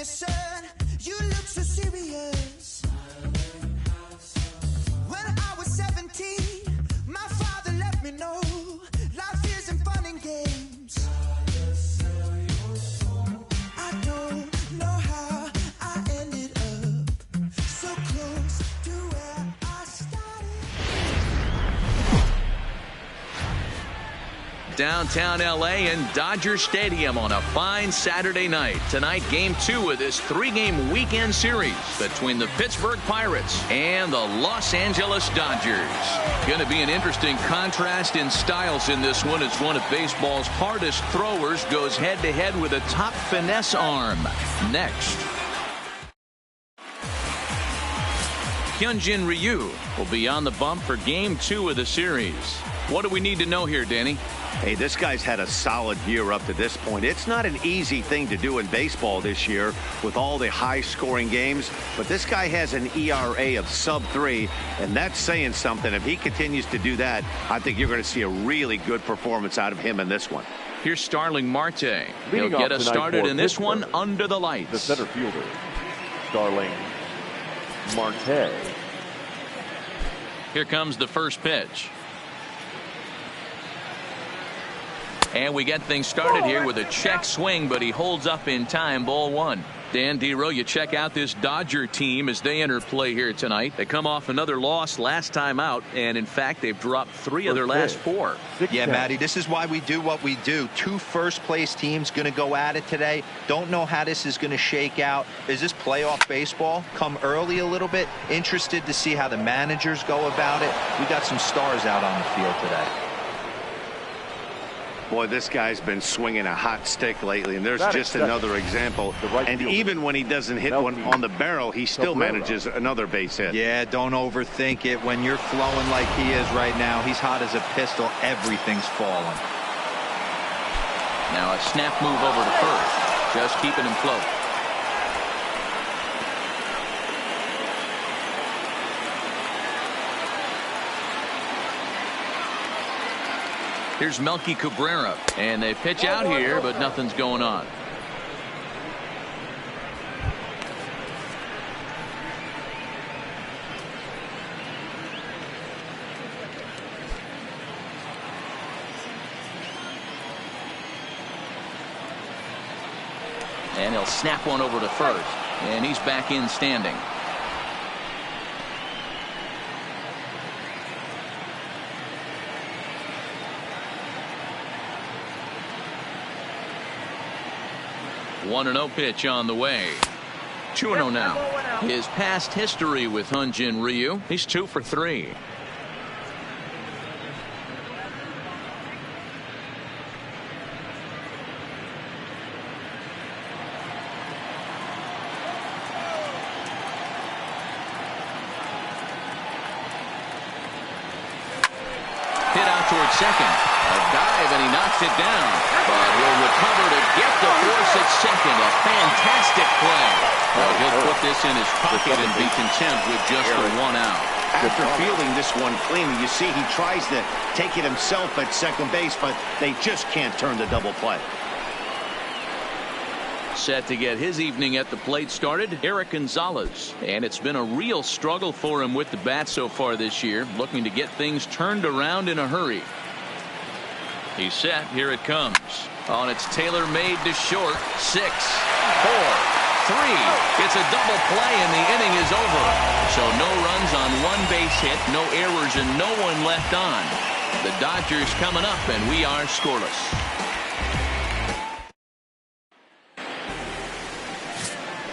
me, son, you look so serious. When I was 17, my father let me know life isn't fun and games. I don't know how I ended up so close to where I started. Downtown LA and Dodger Stadium on a fine Saturday night. Tonight, game 2 of this 3-game weekend series between the Pittsburgh Pirates and the Los Angeles Dodgers. Going to be an interesting contrast in styles in this one as one of baseball's hardest throwers goes head-to-head with a top finesse arm. Next. Hyunjin Ryu will be on the bump for game 2 of the series. What do we need to know here, Danny? Hey, this guy's had a solid year up to this point. It's not an easy thing to do in baseball this year with all the high-scoring games, but this guy has an ERA of sub-3, and that's saying something. If he continues to do that, I think you're going to see a really good performance out of him in this one. Here's Starling Marte. He'll get us started in this one under the lights. The center fielder, Starling Marte. Here comes the first pitch. And we get things started here with a check swing, but he holds up in time. Ball 1. Dan Dero, you check out this Dodger team as they enter play here tonight. They come off another loss last time out, and in fact, they've dropped 3 of their last 4. Yeah, Matty, this is why we do what we do. 2 first-place teams going to go at it today. Don't know how this is going to shake out. Is this playoff baseball? Come early a little bit. Interested to see how the managers go about it. We got some stars out on the field today. Boy, this guy's been swinging a hot stick lately, and there's just another example. And even when he doesn't hit one on the barrel, he still manages another base hit. Yeah, don't overthink it. When you're flowing like he is right now, he's hot as a pistol. Everything's falling. Now a snap move over to first, just keeping him float. Here's Melky Cabrera, and they pitch out here, but nothing's going on. And he'll snap one over to first, and he's back in standing. One 1-0 pitch on the way. 2-0 now. His past history with Hyunjin Ryu. He's 2 for 3. Hit out towards second. A dive, and he knocks it down. But he'll recover to get the force at second. A fantastic play. Well, he'll put this in his pocket and be content with just the 1 out. After fielding this one clean, you see he tries to take it himself at second base, but they just can't turn the double play. Set to get his evening at the plate started, Eric Gonzalez. And it's been a real struggle for him with the bat so far this year, looking to get things turned around in a hurry. He's set. Here it comes. On its tailor-made to short. 6, 4, 3. It's a double play, and the inning is over. So no runs on 1 base hit, no errors, and no one left on. The Dodgers coming up, and we are scoreless.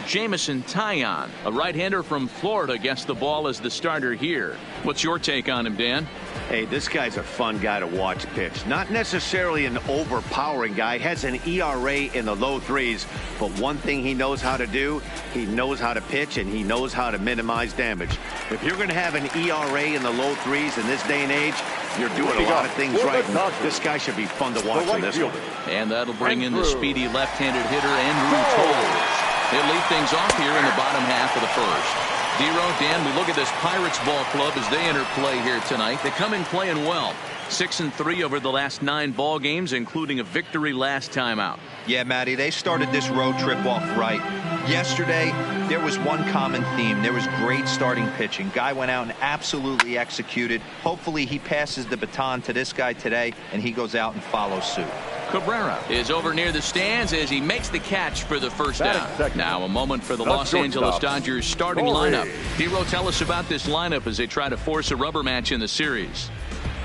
Jameson Taillon, a right-hander from Florida, gets the ball as the starter here. What's your take on him, Dan? Hey, this guy's a fun guy to watch pitch. Not necessarily an overpowering guy. Has an ERA in the low 3s. But one thing he knows how to do, he knows how to pitch, and he knows how to minimize damage. If you're going to have an ERA in the low 3s in this day and age, you're doing a lot of things right. This guy should be fun to watch in this one. And that'll bring in the speedy left-handed hitter, Andrew Toles. He'll lead things off here in the bottom half of the first. Dero, Dan, we look at this Pirates ball club as they enter play here tonight. They come in playing well. 6-3 over the last 9 ball games, including a victory last time out. Yeah, Matty, they started this road trip off right. Yesterday, there was one common theme. There was great starting pitching. Guy went out and absolutely executed. Hopefully, he passes the baton to this guy today, and he goes out and follows suit. Cabrera is over near the stands as he makes the catch for the first down. Now a moment for the Los shortstop. Angeles Dodgers starting lineup. Hero, tell us about this lineup as they try to force a rubber match in the series.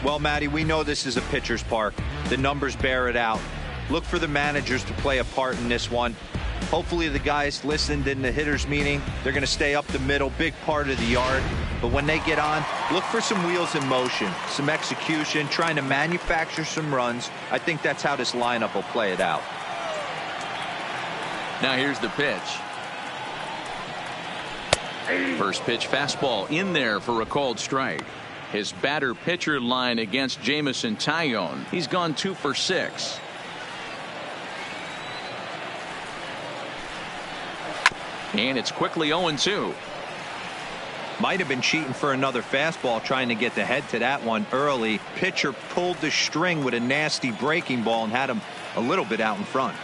Well, Matty, we know this is a pitcher's park. The numbers bear it out. Look for the managers to play a part in this one. Hopefully the guys listened in the hitters meeting. They're going to stay up the middle, big part of the yard. But when they get on, look for some wheels in motion, some execution, trying to manufacture some runs. I think that's how this lineup will play it out. Now here's the pitch. First pitch fastball in there for a called strike. His batter pitcher line against Jameson Taillon. He's gone 2 for 6. And it's quickly 0-2. Might have been cheating for another fastball, trying to get the head to that one early. Pitcher pulled the string with a nasty breaking ball and had him a little bit out in front.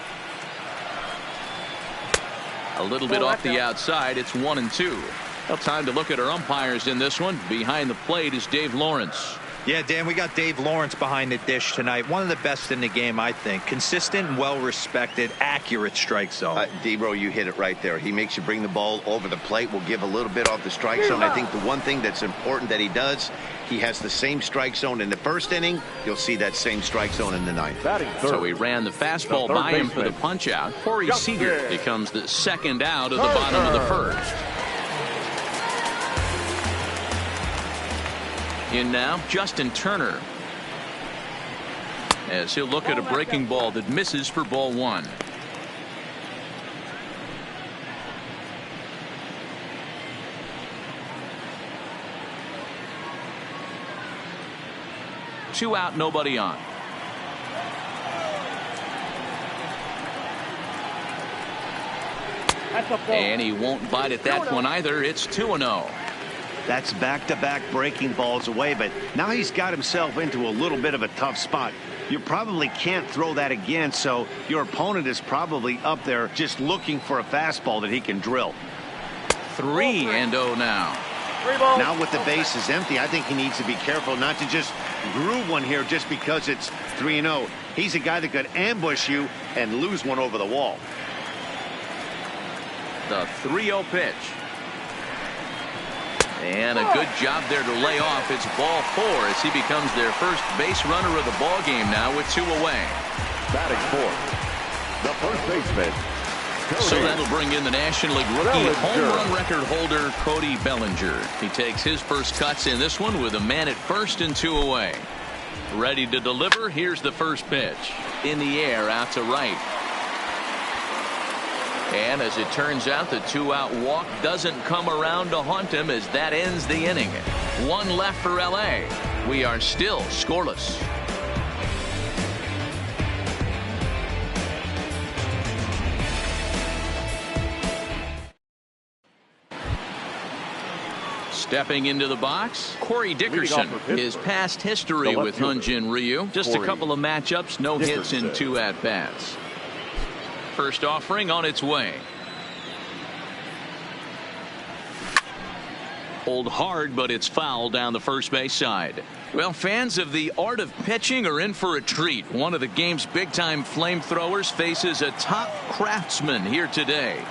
A little bit off the outside. It's 1-2. Well, time to look at our umpires in this one. Behind the plate is Dave Lawrence. Yeah, Dan, we got Dave Lawrence behind the dish tonight. One of the best in the game, I think. Consistent and well-respected, accurate strike zone. D-Bro, you hit it right there. He makes you bring the ball over the plate. We'll give a little bit off the strike zone. I think the one thing that's important that he does, he has the same strike zone in the first inning. You'll see that same strike zone in the ninth. So he ran the fastball by him for the punch out. Corey Seager becomes the second out of the bottom of the first. In now, Justin Turner, as he'll look at a breaking ball that misses for ball 1. Two out, nobody on. And he won't bite at that one either. It's 2-0. That's back-to-back breaking balls away, but now he's got himself into a little bit of a tough spot. You probably can't throw that again, so your opponent is probably up there just looking for a fastball that he can drill. 3-0 now. Now with the bases empty, I think he needs to be careful not to just groove one here just because it's 3-0. He's a guy that could ambush you and lose one over the wall. The 3-0 pitch. And a good job there to lay off. It's ball 4 as he becomes their first base runner of the ball game now with 2 away. Batting fourth, the first baseman. So that'll bring in the National League rookie home run record holder Cody Bellinger. He takes his first cuts in this one with a man at first and 2 away. Ready to deliver. Here's the first pitch. In the air out to right. And as it turns out, the 2-out walk doesn't come around to haunt him as that ends the inning. 1 left for LA. We are still scoreless. Stepping into the box, Corey Dickerson. His past history with Hyunjin Ryu. Just a couple of matchups, no hits in 2 at-bats. First offering on its way. Pulled hard, but it's foul down the first base side. Well, fans of the art of pitching are in for a treat. One of the game's big-time flamethrowers faces a top craftsman here today.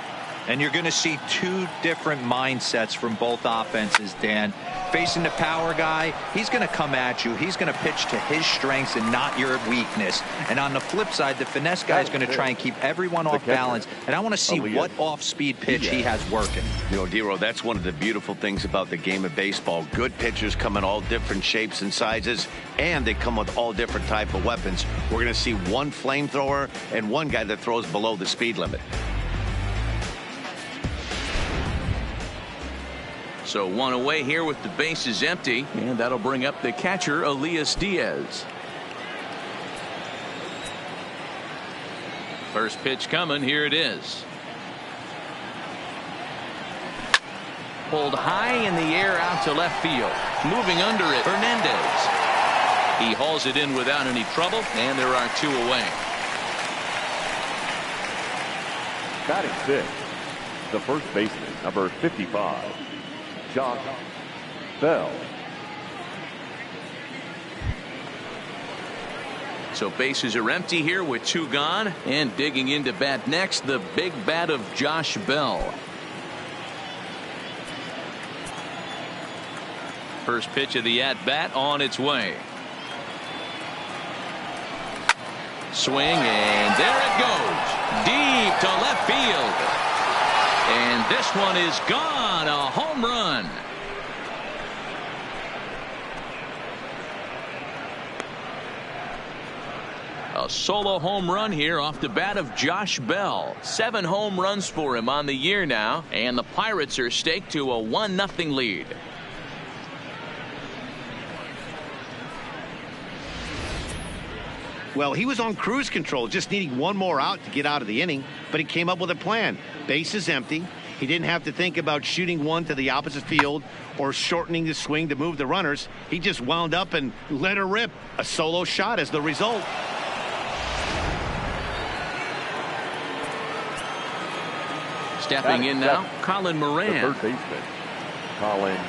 And you're going to see 2 different mindsets from both offenses, Dan. Facing the power guy, he's going to come at you. He's going to pitch to his strengths and not your weakness. And on the flip side, the finesse guy is going to try and keep everyone off balance. And I want to see what off-speed pitch he has working. You know, D-Ro, that's one of the beautiful things about the game of baseball. Good pitchers come in all different shapes and sizes, and they come with all different type of weapons. We're going to see one flamethrower and one guy that throws below the speed limit. So 1 away here with the bases empty, and that'll bring up the catcher, Elias Diaz. First pitch coming. Here it is. Pulled high in the air out to left field. Moving under it, Hernandez. He hauls it in without any trouble, and there are 2 away. Batting 6, the first baseman, number 55, Josh Bell. So bases are empty here with 2 gone, and digging into bat next, the big bat of Josh Bell. First pitch of the at-bat on its way. Swing, and there it goes. Deep to left field. And this one is gone. A home run. A solo home run here off the bat of Josh Bell. 7 home runs for him on the year now, and the Pirates are staked to a 1-0 lead. Well, he was on cruise control, just needing 1 more out to get out of the inning, but he came up with a plan. Base is empty. He didn't have to think about shooting one to the opposite field or shortening the swing to move the runners. He just wound up and let her rip. A solo shot as the result. Stepping in now, Colin Moran. The third baseman, Colin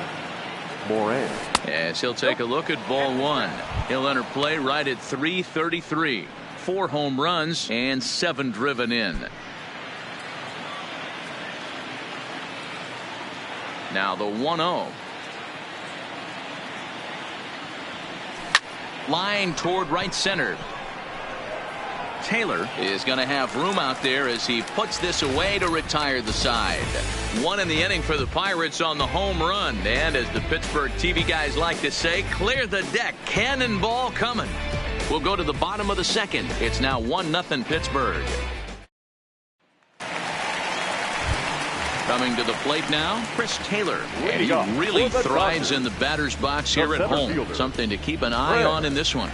Moran. As he'll take a look at ball 1. He'll enter play right at 3:33. 4 home runs and 7 driven in. Now the 1-0. Line toward right center. Taylor is going to have room out there as he puts this away to retire the side. 1 in the inning for the Pirates on the home run. And as the Pittsburgh TV guys like to say, clear the deck. Cannonball coming. We'll go to the bottom of the 2nd. It's now 1-0 Pittsburgh. Coming to the plate now, Chris Taylor. And he really thrives in the batter's box here at home. Something to keep an eye on in this one.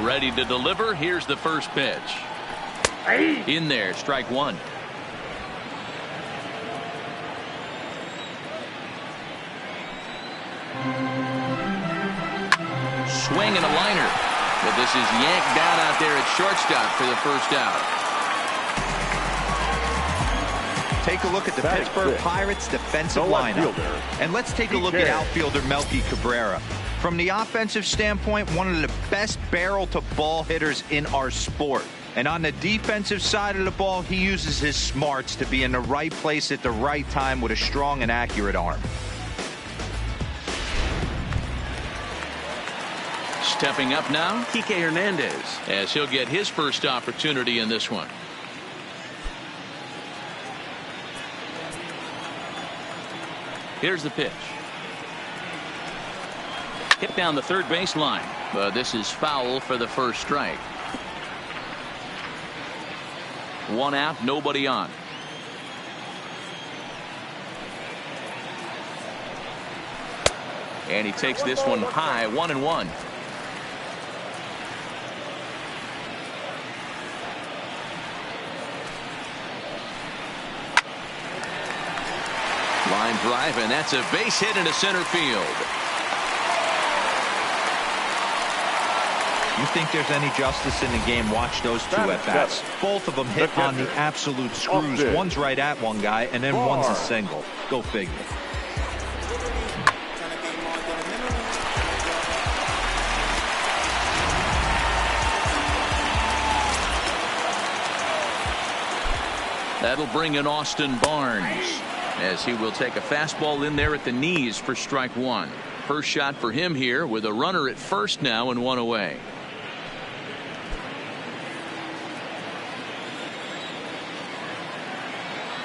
Ready to deliver. Here's the first pitch. In there, strike 1. Swing and a liner. But this is yanked down out there at shortstop for the first out. Take a look at the Pittsburgh Pirates defensive lineup. And let's take a look at outfielder Melky Cabrera. From the offensive standpoint, one of the best barrel to ball hitters in our sport. And on the defensive side of the ball, he uses his smarts to be in the right place at the right time with a strong and accurate arm. Stepping up now, Kike Hernandez, as he'll get his first opportunity in this one. Here's the pitch. Hit down the third baseline, but this is foul for the first strike. 1 out, nobody on. And he takes this one high, 1-1. Line drive, and that's a base hit into center field. You think there's any justice in the game? Watch those 2 at-bats. Both of them hit on the absolute screws. One's right at one guy, and then one's a single. Go figure. That'll bring in Austin Barnes, as he will take a fastball in there at the knees for strike 1. First shot for him here with a runner at first now and 1 away.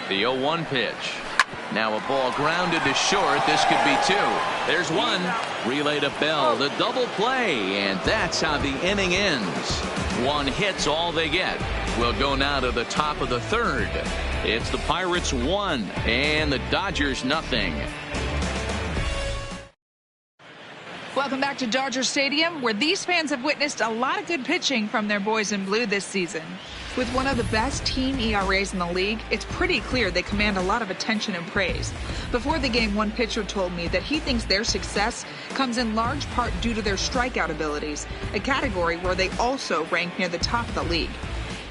The 0-1 pitch. Now a ball grounded to short. This could be 2. There's 1. Relay to Bell. The double play. And that's how the inning ends. 1 hit's all they get. We'll go now to the top of the 3rd. It's the Pirates 1 and the Dodgers nothing. Welcome back to Dodger Stadium, where these fans have witnessed a lot of good pitching from their boys in blue this season. With one of the best team ERAs in the league, it's pretty clear they command a lot of attention and praise. Before the game, one pitcher told me that he thinks their success comes in large part due to their strikeout abilities, a category where they also rank near the top of the league.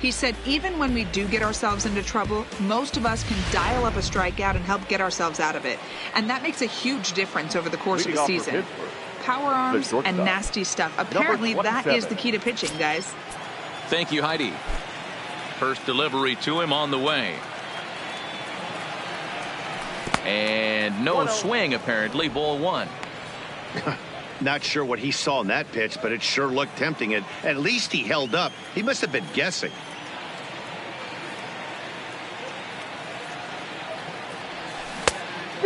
He said even when we do get ourselves into trouble, most of us can dial up a strikeout and help get ourselves out of it. And that makes a huge difference over the course of the season. Power arms and nasty stuff. Apparently that is the key to pitching, guys. Thank you, Heidi. First delivery to him on the way. And no swing, apparently. Ball 1. Not sure what he saw in that pitch, but it sure looked tempting. And at least he held up. He must have been guessing.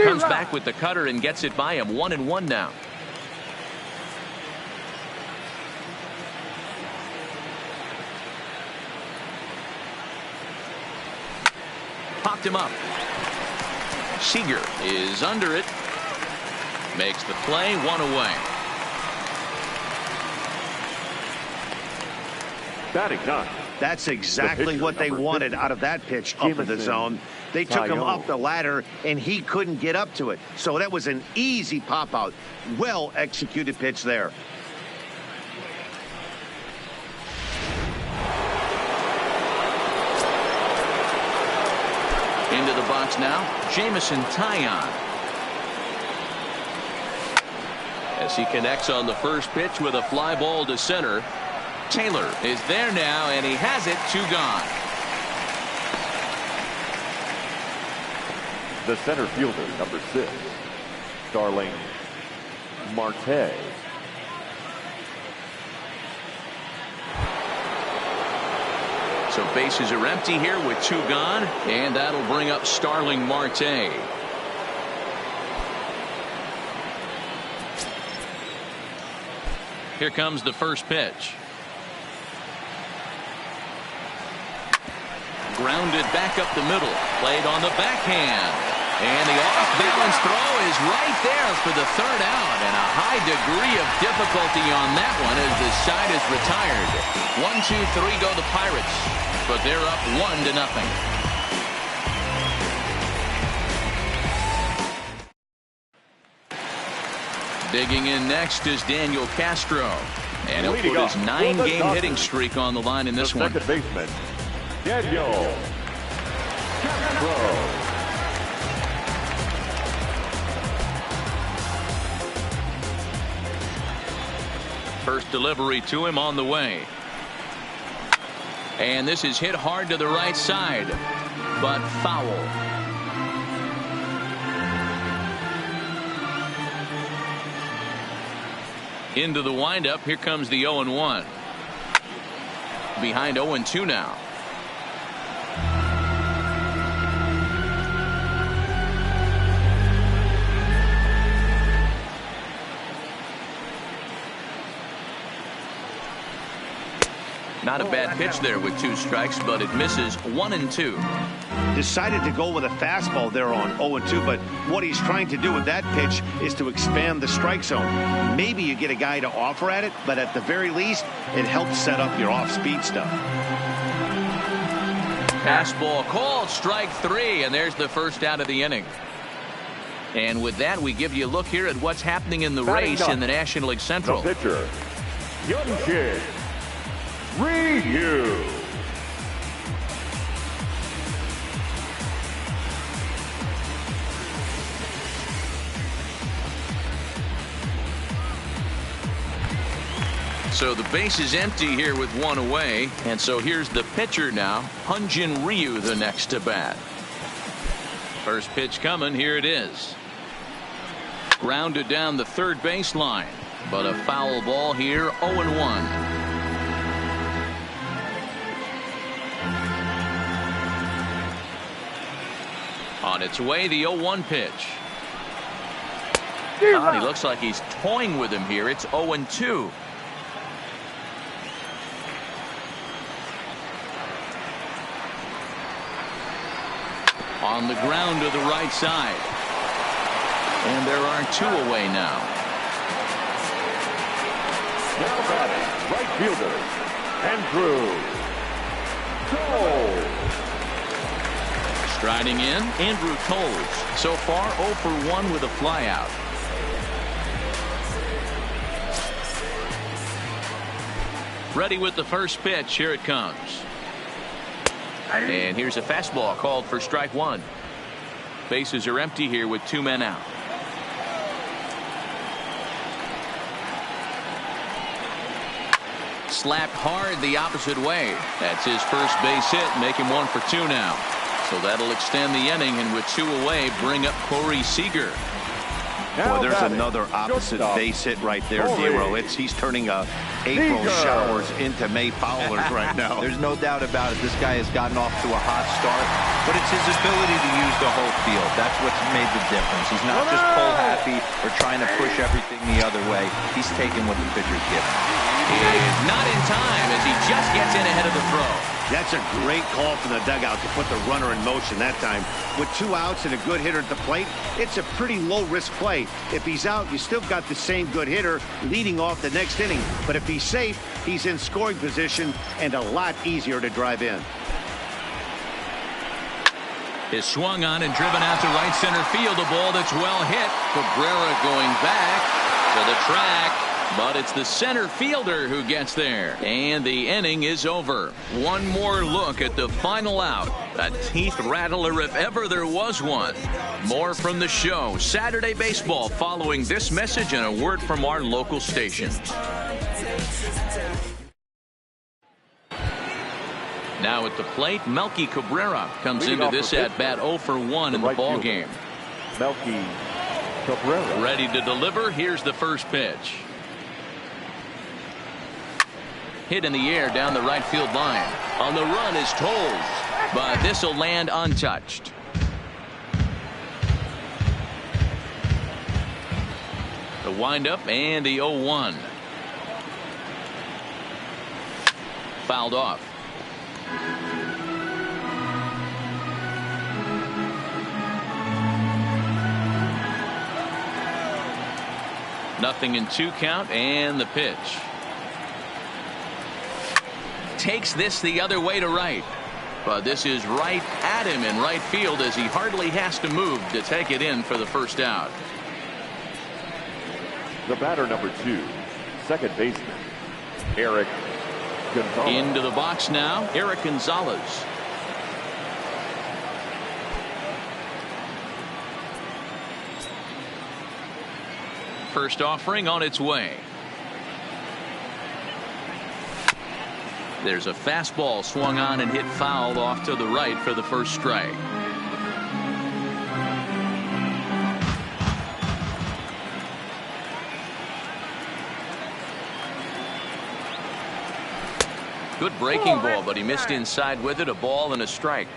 Comes back with the cutter and gets it by him. 1-1 now. Popped him up. Seager is under it. Makes the play, 1 away. Batting nine. That's exactly what they wanted out of that pitch up in the zone. They took him up the ladder, and he couldn't get up to it. So that was an easy pop-out. Well-executed pitch there. Into the box now, Jameson Taillon. As he connects on the first pitch with a fly ball to center. Taylor is there now, and he has it. 2 gone. The center fielder, number 6, Starling Marte. So bases are empty here with 2 gone, and that'll bring up Starling Marte. Here comes the first pitch. Grounded back up the middle. Played on the backhand. And the off-balance throw is right there for the 3rd out. And a high degree of difficulty on that one as the side is retired. 1, 2, 3 go the Pirates. But they're up 1-0. Digging in next is Daniel Castro. And he'll put his 9-game hitting streak on the line in this one. Second baseman, Daniel Castro. First delivery to him on the way. And this is hit hard to the right side, but foul. Into the windup. Here comes the 0-1. Behind 0-2 now. Not a bad pitch there with 2 strikes, but it misses. 1-2. Decided to go with a fastball there on 0-2, but what he's trying to do with that pitch is to expand the strike zone. Maybe you get a guy to offer at it, but at the very least, it helps set up your off-speed stuff. Fastball called, strike 3, and there's the first out of the inning. And with that, we give you a look here at what's happening in the race in the National League Central. The pitcher, Hyun-Jin Ryu. So the base is empty here with 1 away. And so here's the pitcher now. Hyun-Jin Ryu the next to bat. First pitch coming. Here it is. Grounded down the third baseline. But a foul ball here. 0-1. On its way, the 0-1 pitch. He looks like he's toying with him here. It's 0-2. On the ground to the right side. And there are 2 away now. Now batting, right fielder, Andrew Toles. Striding in, Andrew Toles. So far, 0 for 1 with a flyout. Ready with the first pitch. Here it comes. And here's a fastball called for strike one. Bases are empty here with 2 men out. Slapped hard the opposite way. That's his first base hit, make him 1 for 2 now. So that'll extend the inning, and with 2 away, bring up Corey Seager. Boy, there's another opposite base hit right there, Dero. He's turning April showers into May foulers right now. There's no doubt about it. This guy has gotten off to a hot start, but it's his ability to use the whole field. That's what's made the difference. He's not just pull happy or trying to push everything the other way. He's taking what the pitcher's giving. Not in time as he just gets in ahead of the throw. That's a great call from the dugout to put the runner in motion that time. With 2 outs and a good hitter at the plate, it's a pretty low-risk play. If he's out, you still got the same good hitter leading off the next inning. But if he's safe, he's in scoring position and a lot easier to drive in. Is swung on and driven out to right center field. A ball that's well hit. Cabrera going back to the track. But it's the center fielder who gets there. And the inning is over. One more look at the final out. A teeth rattler if ever there was one. More from the show. Saturday Baseball following this message and a word from our local station. Now at the plate, Melky Cabrera comes into this at-bat 0 for 1 in the ball game. Melky Cabrera. Ready to deliver. Here's the first pitch. Hit in the air down the right field line. On the run is Toles, but this will land untouched. The windup and the 0-1. Fouled off. Nothing in 2 count, and the pitch. Takes this the other way to right. But this is right at him in right field as he hardly has to move to take it in for the first out. The batter number 2, second baseman, Eric Gonzalez. Into the box now, Eric Gonzalez. First offering on its way. There's a fastball swung on and hit foul off to the right for the first strike. Good breaking ball, but he missed inside with it. A ball and a strike.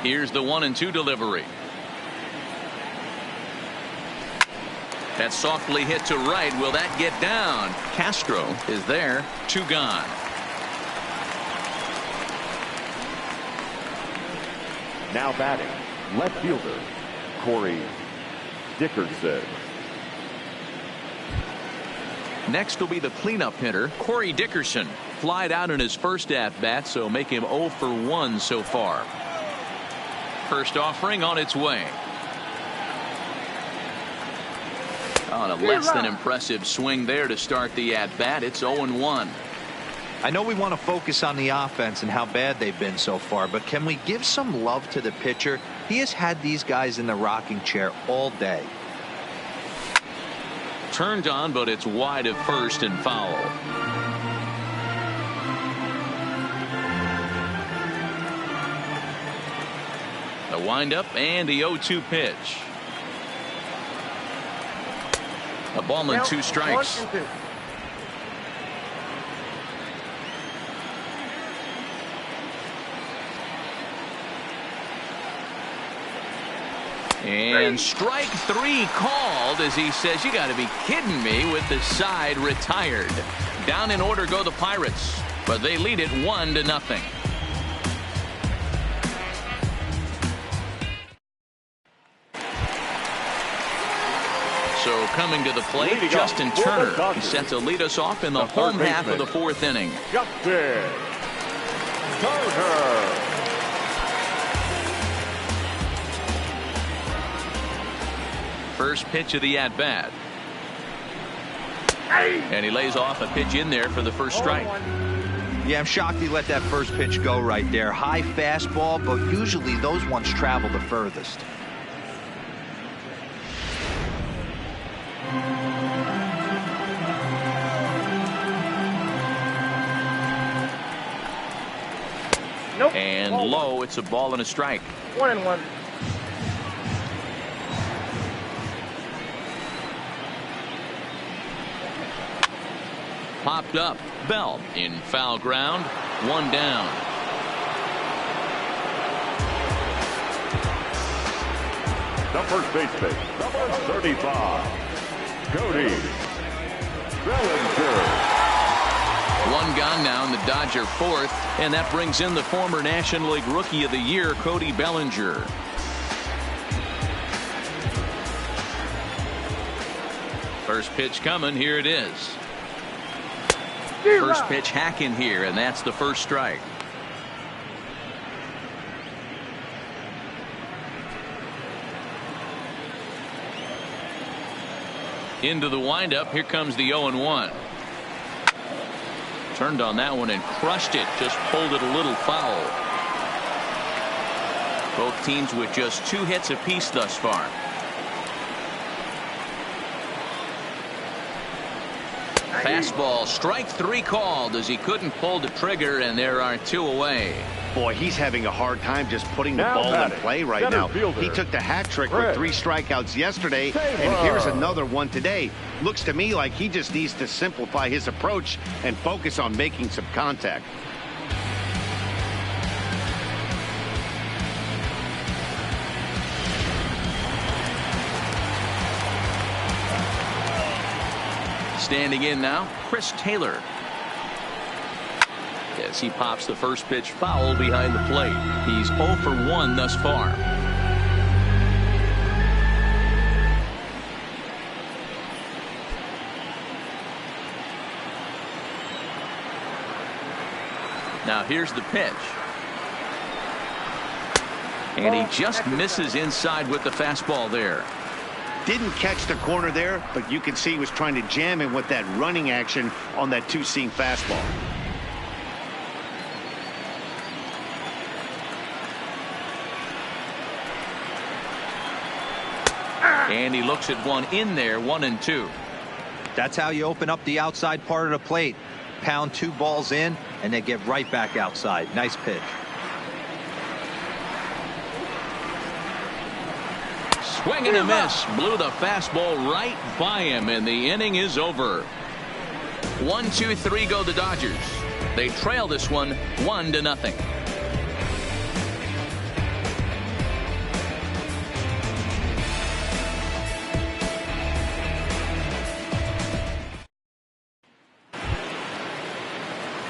Here's the 1-2 delivery. That's softly hit to right. Will that get down? Castro is there. 2 gone. Now batting, left fielder, Corey Dickerson. Next will be the cleanup hitter, Corey Dickerson. Flied out in his first at-bat, so make him 0 for 1 so far. First offering on its way. On a less than impressive swing there to start the at-bat. It's 0-1. I know we want to focus on the offense and how bad they've been so far, but can we give some love to the pitcher? He has had these guys in the rocking chair all day. Turned on, but it's wide of first and foul. The windup and the 0-2 pitch. A ball and 2 strikes. 1-2. And strike 3 called as he says, you got to be kidding me, with the side retired. Down in order go the Pirates, but they lead it 1-0. So coming to the plate, Justin Turner. He's set to lead us off in the home half of the 4th inning. Justin Turner. First pitch of the at-bat. And he lays off a pitch in there for the first strike. Yeah, I'm shocked he let that first pitch go right there. High fastball, but usually those ones travel the furthest. Nope. And low, it's a ball and a strike. 1-1. Popped up. Bell in foul ground. 1 down. The first baseman, number 35, Cody Bellinger. 1 gone now in the Dodger 4th, and that brings in the former National League Rookie of the Year, Cody Bellinger. First pitch coming. Here it is. First pitch hacking here, and that's the first strike. Into the windup. Here comes the 0-1. Turned on that one and crushed it. Just pulled it a little foul. Both teams with just 2 hits apiece thus far. Fastball, strike 3 called as he couldn't pull the trigger, and there are 2 away. Boy, he's having a hard time just putting the Now ball in batting, play right center now. fielder, He took the hat trick Fred with 3 strikeouts yesterday, Taylor. and here's another one today. Looks to me like he just needs to simplify his approach and focus on making some contact. Standing in now, Chris Taylor. As he pops the first pitch foul behind the plate. He's 0 for 1 thus far. Now here's the pitch. And he just misses inside with the fastball there. Didn't catch the corner there, but you can see he was trying to jam him with that running action on that 2-seam fastball. And he looks at one in there, 1-2. That's how you open up the outside part of the plate. Pound 2 balls in, and then get right back outside. Nice pitch. Swing and a miss. Blew the fastball right by him, and the inning is over. 1-2-3 go the Dodgers. They trail this one 1-0.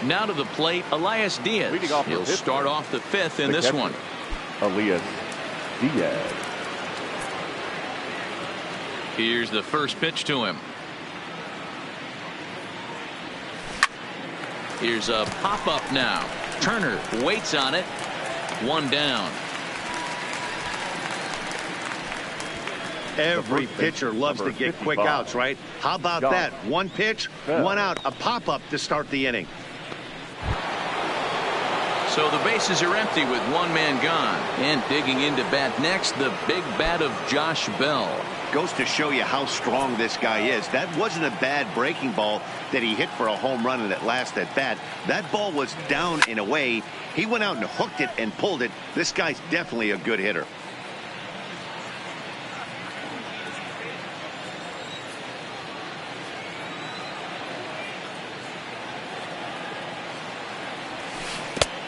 Now to the plate, Elias Diaz. Leading off He'll the fifth start off the 5th in the this catcher, one. Elias Diaz. Here's the first pitch to him. Here's a pop-up now. Turner waits on it. 1 down. Every pitcher loves to get quick outs, right? How about that? 1 pitch, 1 out, a pop-up to start the inning. So the bases are empty with 1 man gone. And digging into bat next, the big bat of Josh Bell. Goes to show you how strong this guy is. That wasn't a bad breaking ball that he hit for a home run in that last at bat. That ball was down and away. He went out and hooked it and pulled it. This guy's definitely a good hitter.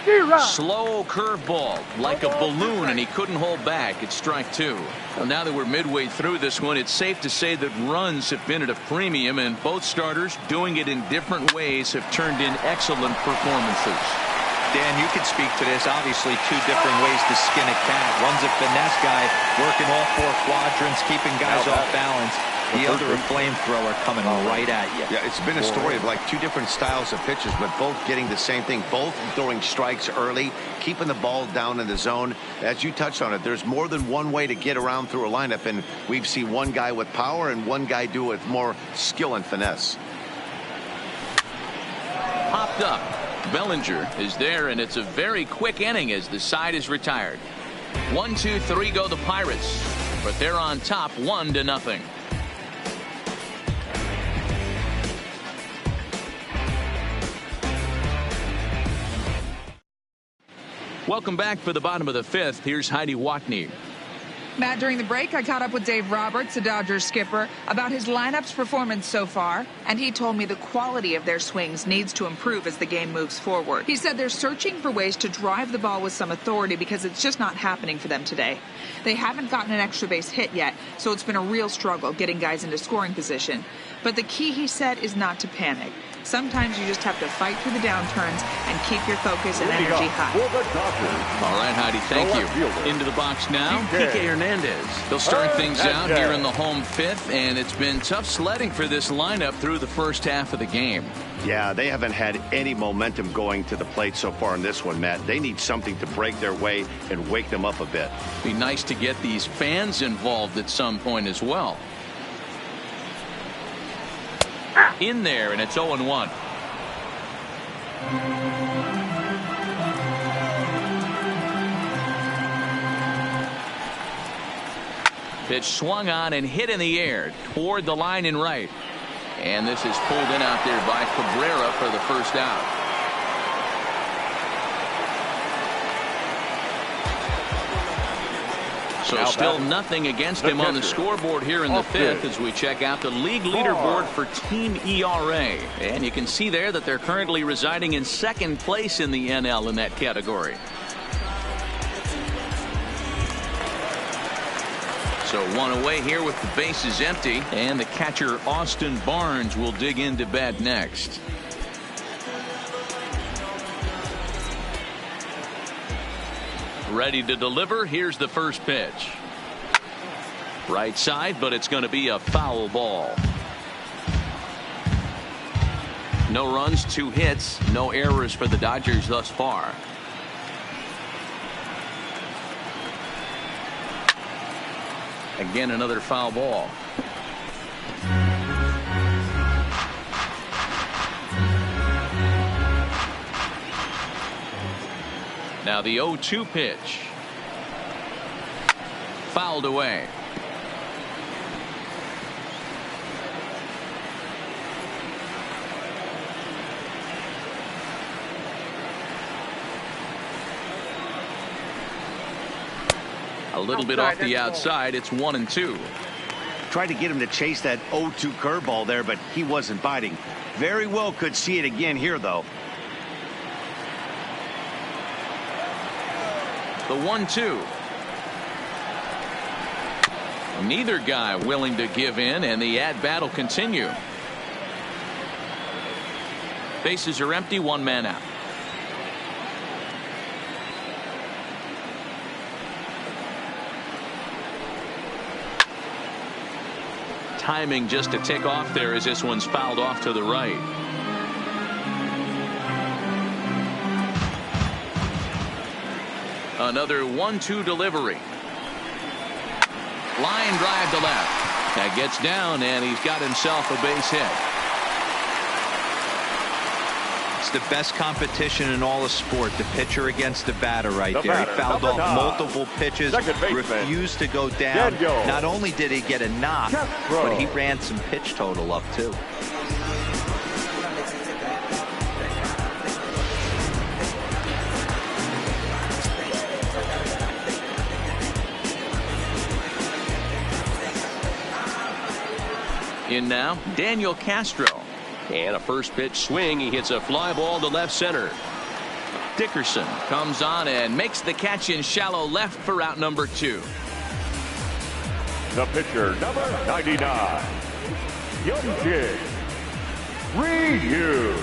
Slow curveball, like a balloon, and he couldn't hold back. It's strike two. Well, now that we're midway through this one, it's safe to say that runs have been at a premium, and both starters, doing it in different ways, have turned in excellent performances. Dan, you can speak to this. Obviously, two different ways to skin a cat. One's a finesse guy, working all four quadrants, keeping guys off balance. The other, a flamethrower coming right at you. Yeah, it's been a story of like two different styles of pitches, but both getting the same thing, both throwing strikes early, keeping the ball down in the zone. As you touched on it, there's more than one way to get around through a lineup, and we've seen one guy with power and one guy do it with more skill and finesse. Popped up. Bellinger is there, and it's a very quick inning as the side is retired. 1, 2, 3 go the Pirates, but they're on top 1-0. Welcome back for the bottom of the fifth. Here's Heidi Watney. Matt, during the break, I caught up with Dave Roberts, the Dodgers skipper, about his lineup's performance so far, and he told me the quality of their swings needs to improve as the game moves forward. He said they're searching for ways to drive the ball with some authority because it's just not happening for them today. They haven't gotten an extra base hit yet, so it's been a real struggle getting guys into scoring position. But the key, he said, is not to panic. Sometimes you just have to fight through the downturns and keep your focus and energy high. All right, Heidi, thank you. Into the box now, Kike Hernandez. They'll start things out here in the home fifth, and it's been tough sledding for this lineup through the first half of the game. Yeah, they haven't had any momentum going to the plate so far in this one, Matt. They need something to break their way and wake them up a bit. Be nice to get these fans involved at some point as well. In there, and it's 0-1. Pitch swung on and hit in the air toward the line and right. And this is pulled in out there by Cabrera for the first out. So still nothing against him on the scoreboard here in the fifth as we check out the league leaderboard for team ERA. And you can see there that they're currently residing in second place in the NL in that category. So one away here with the bases empty, and the catcher Austin Barnes will dig into bat next. Ready to deliver. Here's the first pitch. Right side, but it's going to be a foul ball. No runs, 2 hits, no errors for the Dodgers thus far. Again, another foul ball. Now the 0-2 pitch. Fouled away. A little bit off the outside. It's 1-2. Tried to get him to chase that 0-2 curveball there, but he wasn't biting. Very well could see it again here, though. The 1-2. Neither guy willing to give in, and the at-bat will continue. Bases are empty, 1 man out. Timing just to tick off there as this one's fouled off to the right. Another 1-2 delivery. Line drive to left. That gets down, and he's got himself a base hit. It's the best competition in all of sport, the pitcher against the batter right there. He fouled off multiple pitches, refused to go down. Not only did he get a knock, but he ran some pitch total up too. In now, Daniel Castro. And a first pitch swing. He hits a fly ball to left center. Dickerson comes on and makes the catch in shallow left for out number 2. The pitcher, number 99, Hyun-jin Ryu.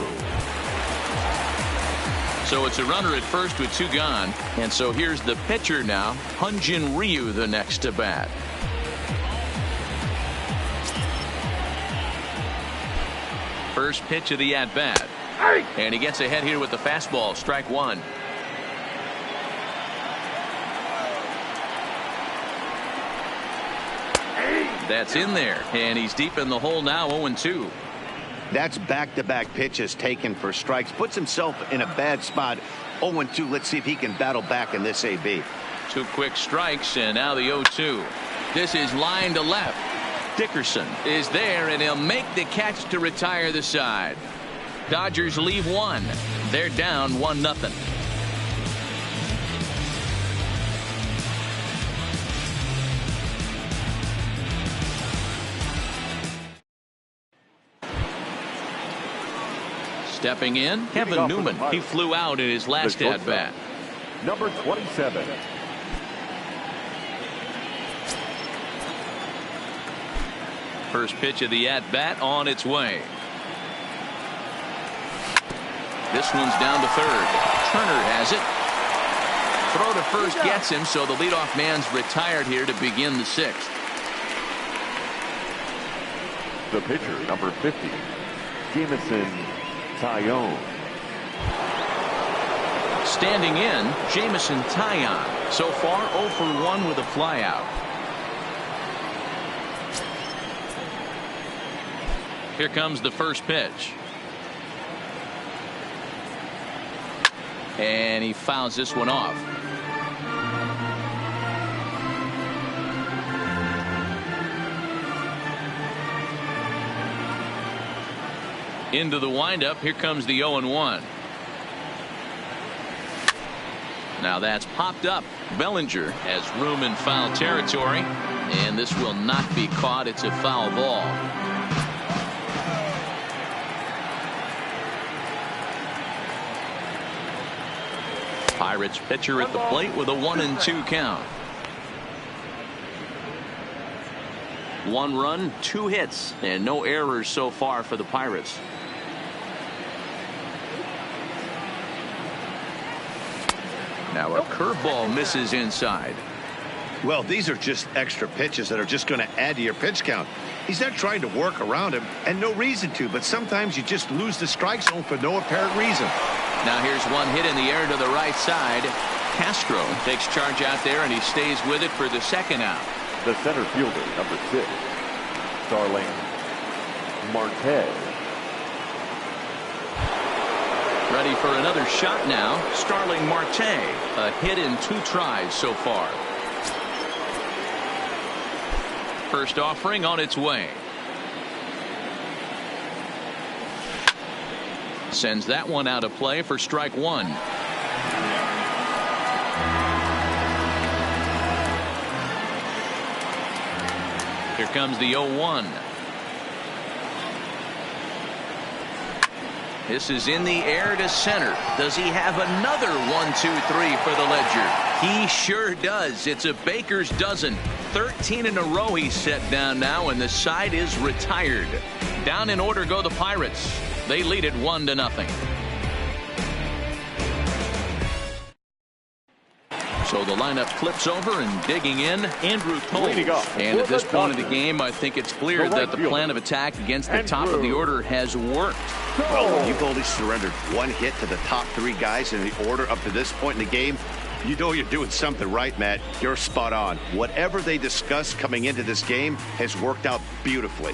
So it's a runner at first with 2 gone. And so here's the pitcher now, Hyun-jin Ryu, the next to bat. First pitch of the at-bat. And he gets ahead here with the fastball, strike 1. That's in there, and he's deep in the hole now, 0-2. That's back-to-back pitches taken for strikes. Puts himself in a bad spot. 0-2. Let's see if he can battle back in this AB. 2 quick strikes, and now the 0-2. This is line to left. Dickerson is there, and he'll make the catch to retire the side. Dodgers leave 1. They're down 1-0. Stepping in, Kevin Newman. He flew out in his last at-bat. Number 27. First pitch of the at-bat on its way. This one's down to third. Turner has it. Throw to first gets him, so the leadoff man's retired here to begin the 6th. The pitcher, number 50, Jameson Taillon. Standing in, Jameson Taillon. So far 0 for 1 with a flyout. Here comes the first pitch. And he fouls this one off. Into the windup. Here comes the 0-1. Now that's popped up. Bellinger has room in foul territory, and this will not be caught. It's a foul ball. Pirates pitcher at the plate with a 1-2 count. 1 run, 2 hits, and no errors so far for the Pirates. Now a curveball misses inside. Well, these are just extra pitches that are just going to add to your pitch count. He's not trying to work around him, and no reason to, but sometimes you just lose the strike zone for no apparent reason. Now here's one hit in the air to the right side. Castro takes charge out there, and he stays with it for the 2nd out. The center fielder, number 6, Starling Marte. Ready for another shot now. Starling Marte, a hit in 2 tries so far. First offering on its way. Sends that one out of play for strike 1. Here comes the 0-1. This is in the air to center. Does he have another 1-2-3 for the Ledger? He sure does. It's a baker's dozen. 13 in a row he's set down now, and the side is retired. Down in order go the Pirates. They lead it 1-0. So the lineup flips over, and digging in, Andrew Toles. And at this point of the game, I think it's clear that the plan of attack against the top of the order has worked. Well, when you've only surrendered 1 hit to the top 3 guys in the order up to this point in the game, you know you're doing something right, Matt. You're spot on. Whatever they discussed coming into this game has worked out beautifully.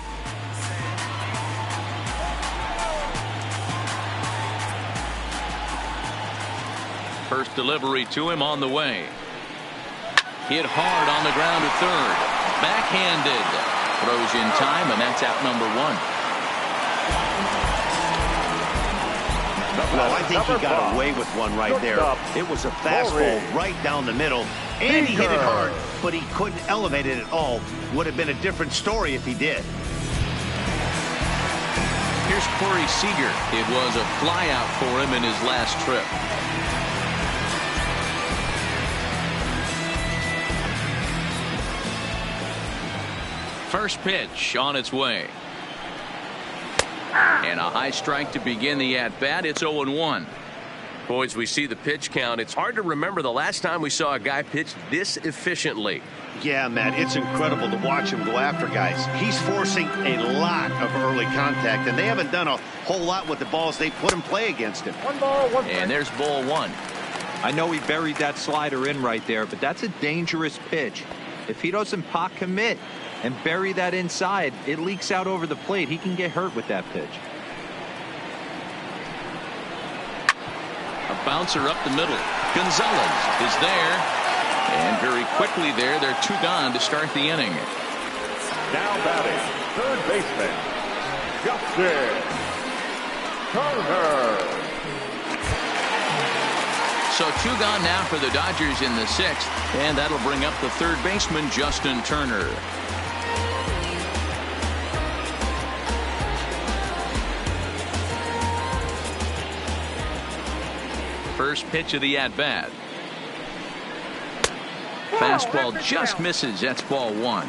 First delivery to him on the way. Hit hard on the ground to third. Backhanded. Throws in time, and that's out number 1. Well, I think he got away with one right there. It was a fastball right down the middle, and he hit it hard, but he couldn't elevate it at all. Would have been a different story if he did. Here's Corey Seager. It was a flyout for him in his last trip. First pitch on its way. And a high strike to begin the at-bat. It's 0-1. Boys, we see the pitch count. It's hard to remember the last time we saw a guy pitch this efficiently. Yeah, Matt, it's incredible to watch him go after guys. He's forcing a lot of early contact, and they haven't done a whole lot with the balls they put in play against him. One ball, one strike. And there's ball one. I know he buried that slider in right there, but that's a dangerous pitch. If he doesn't pot commit and bury that inside, it leaks out over the plate. He can get hurt with that pitch. A bouncer up the middle. Gonzalez is there. And very quickly they're 2 gone to start the inning. Now batting, third baseman, Justin Turner. So 2 gone now for the Dodgers in the 6th. And that'll bring up the third baseman, Justin Turner. First pitch of the at-bat. Fastball just misses. That's ball one.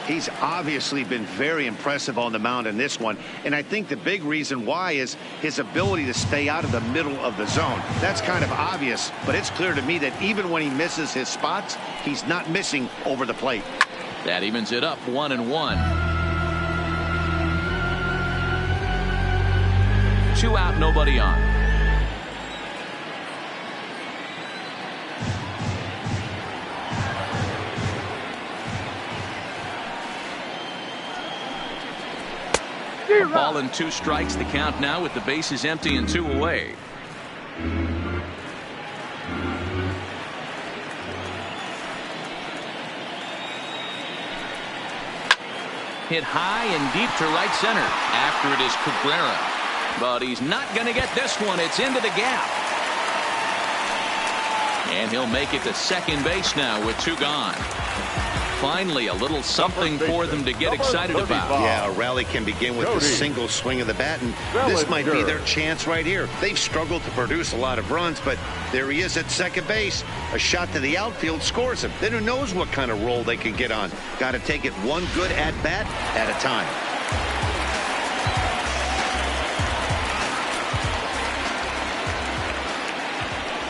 He's obviously been very impressive on the mound in this one, and I think the big reason why is his ability to stay out of the middle of the zone. That's kind of obvious, but it's clear to me that even when he misses his spots, he's not missing over the plate. That evens it up 1-1. 2 out, nobody on. A ball and 2 strikes, the count now with the bases empty and 2 away. Hit high and deep to right center. After it is Cabrera. But he's not going to get this one. It's into the gap. And he'll make it to second base now with 2 gone. Finally, a little something for them to get excited about. Yeah, a rally can begin with a single swing of the bat, and this might be their chance right here. They've struggled to produce a lot of runs, but there he is at second base. A shot to the outfield scores him. Then who knows what kind of roll they can get on. Got to take it one good at-bat at a time.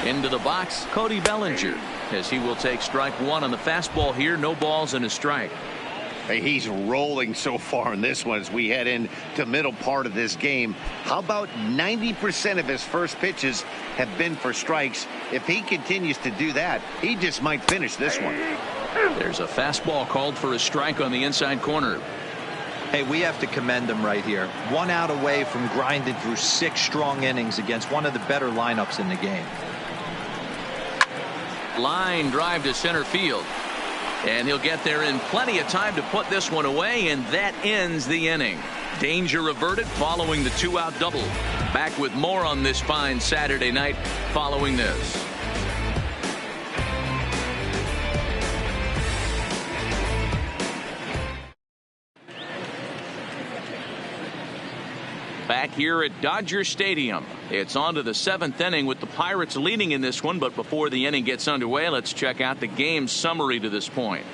Into the box, Cody Bellinger, as he will take strike 1 on the fastball here. No balls and a strike. Hey, he's rolling so far in this one as we head into middle part of this game. How about 90% of his first pitches have been for strikes? If he continues to do that, he just might finish this one. There's a fastball called for a strike on the inside corner. Hey, we have to commend him right here. 1 out away from grinding through 6 strong innings against one of the better lineups in the game. Line drive to center field. And he'll get there in plenty of time to put this one away, and that ends the inning. Danger averted following the 2-out double. Back with more on this fine Saturday night following this. Back here at Dodger Stadium. It's on to the 7th inning with the Pirates leading in this one, but before the inning gets underway, let's check out the game summary to this point.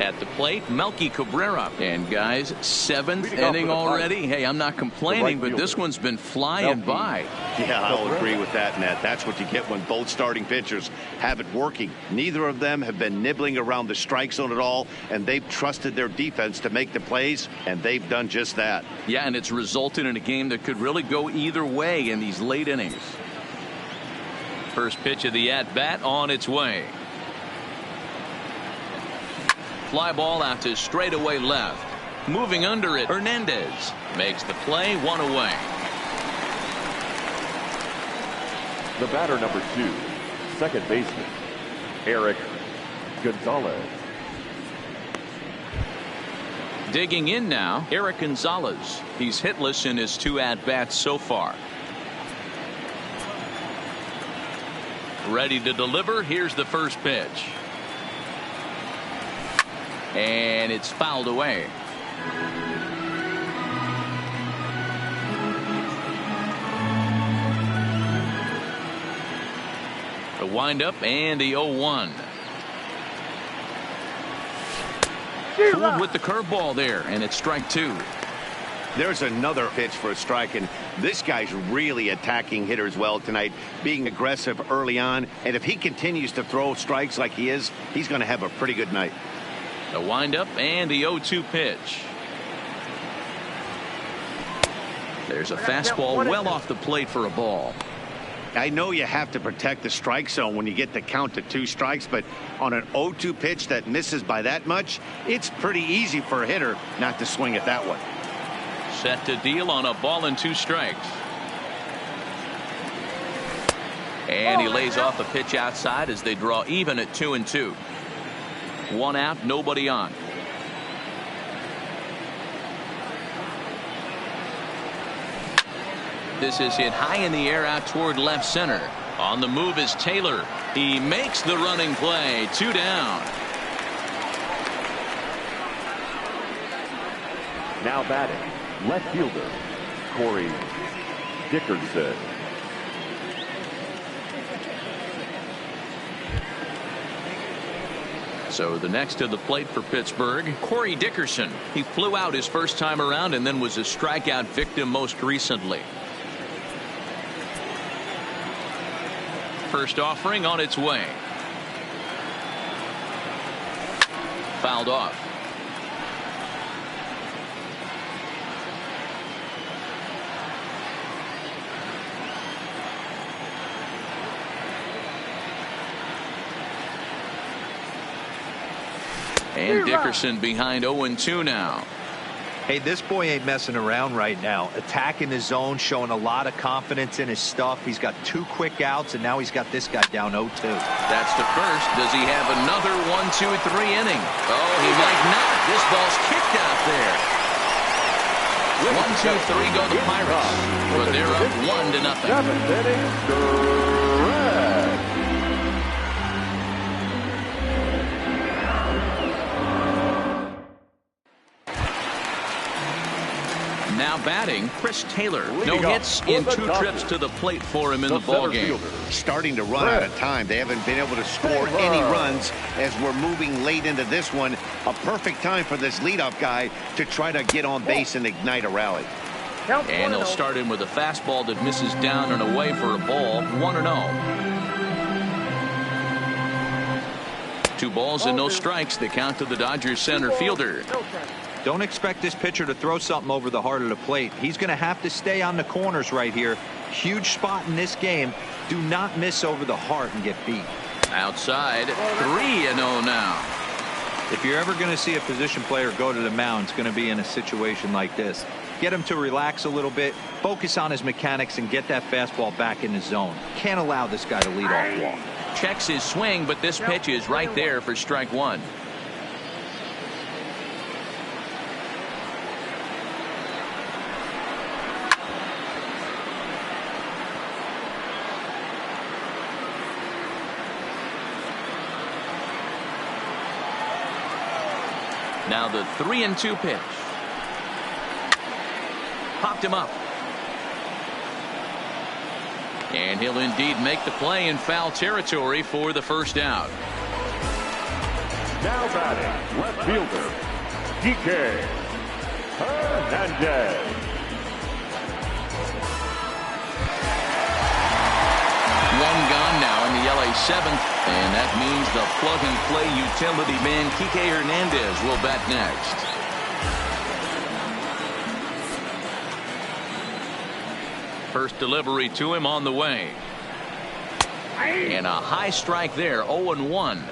At the plate, Melky Cabrera. And guys, 7th inning already. Hey, I'm not complaining, but this one's been flying by. Yeah, I'll agree with that, Matt. That's what you get when both starting pitchers have it working. Neither of them have been nibbling around the strike zone at all, and they've trusted their defense to make the plays, and they've done just that. Yeah, and it's resulted in a game that could really go either way in these late innings. First pitch of the at-bat on its way. Fly ball out to straightaway left. Moving under it, Hernandez makes the play, 1 away. The batter, number 2, second baseman, Eric Gonzalez. Digging in now, Eric Gonzalez. He's hitless in his 2 at-bats so far. Ready to deliver. Here's the first pitch. And it's fouled away. The windup and the 0-1. Fooled with the curveball there, and it's strike two. There's another pitch for a strike, and this guy's really attacking hitters well tonight, being aggressive early on. And if he continues to throw strikes like he is, he's going to have a pretty good night. The windup and the 0-2 pitch. There's a fastball well off the plate for a ball. I know you have to protect the strike zone when you get the count to 2 strikes, but on an 0-2 pitch that misses by that much, it's pretty easy for a hitter not to swing at that one. Set to deal on a ball and 2 strikes. And he lays off a pitch outside as they draw even at 2-2. 1 out, nobody on. This is hit high in the air out toward left center. On the move is Taylor. He makes the running play. 2 down. Now batting, left fielder, Corey Dickerson. So the next to the plate for Pittsburgh, Corey Dickerson. He flew out his first time around and then was a strikeout victim most recently. First offering on its way. Fouled off. And Dickerson behind 0-2 now. Hey, this boy ain't messing around right now. Attacking his zone, showing a lot of confidence in his stuff. He's got 2 quick outs, and now he's got this guy down 0-2. That's the first. Does he have another 1-2-3 inning? Oh, he might not. This ball's kicked out there. 1-2-3 go the Pirates, but they're up 1-0. 7th inning, correct. Now batting, Chris Taylor. No hits in 2 trips to the plate for him in the ballgame. Starting to run out of time. They haven't been able to score any runs as we're moving late into this one. A perfect time for this leadoff guy to try to get on base and ignite a rally. And he'll start in with a fastball that misses down and away for a ball. 1-0. 2 balls and no strikes. The count to the Dodgers center fielder. Don't expect this pitcher to throw something over the heart of the plate. He's going to have to stay on the corners right here. Huge spot in this game. Do not miss over the heart and get beat. Outside, 3-0 now. If you're ever going to see a position player go to the mound, it's going to be in a situation like this. Get him to relax a little bit, focus on his mechanics, and get that fastball back in the zone. Can't allow this guy to lead off walk. Checks his swing, but this pitch is right there for strike 1. Now the 3-2 pitch. Popped him up. And he'll indeed make the play in foul territory for the first out. Now batting, left fielder, DK Hernandez. One gone now in the LA 7th, and that means the plug-and-play utility man Kike Hernandez will bat next. First delivery to him on the way. And a high strike there, 0-1.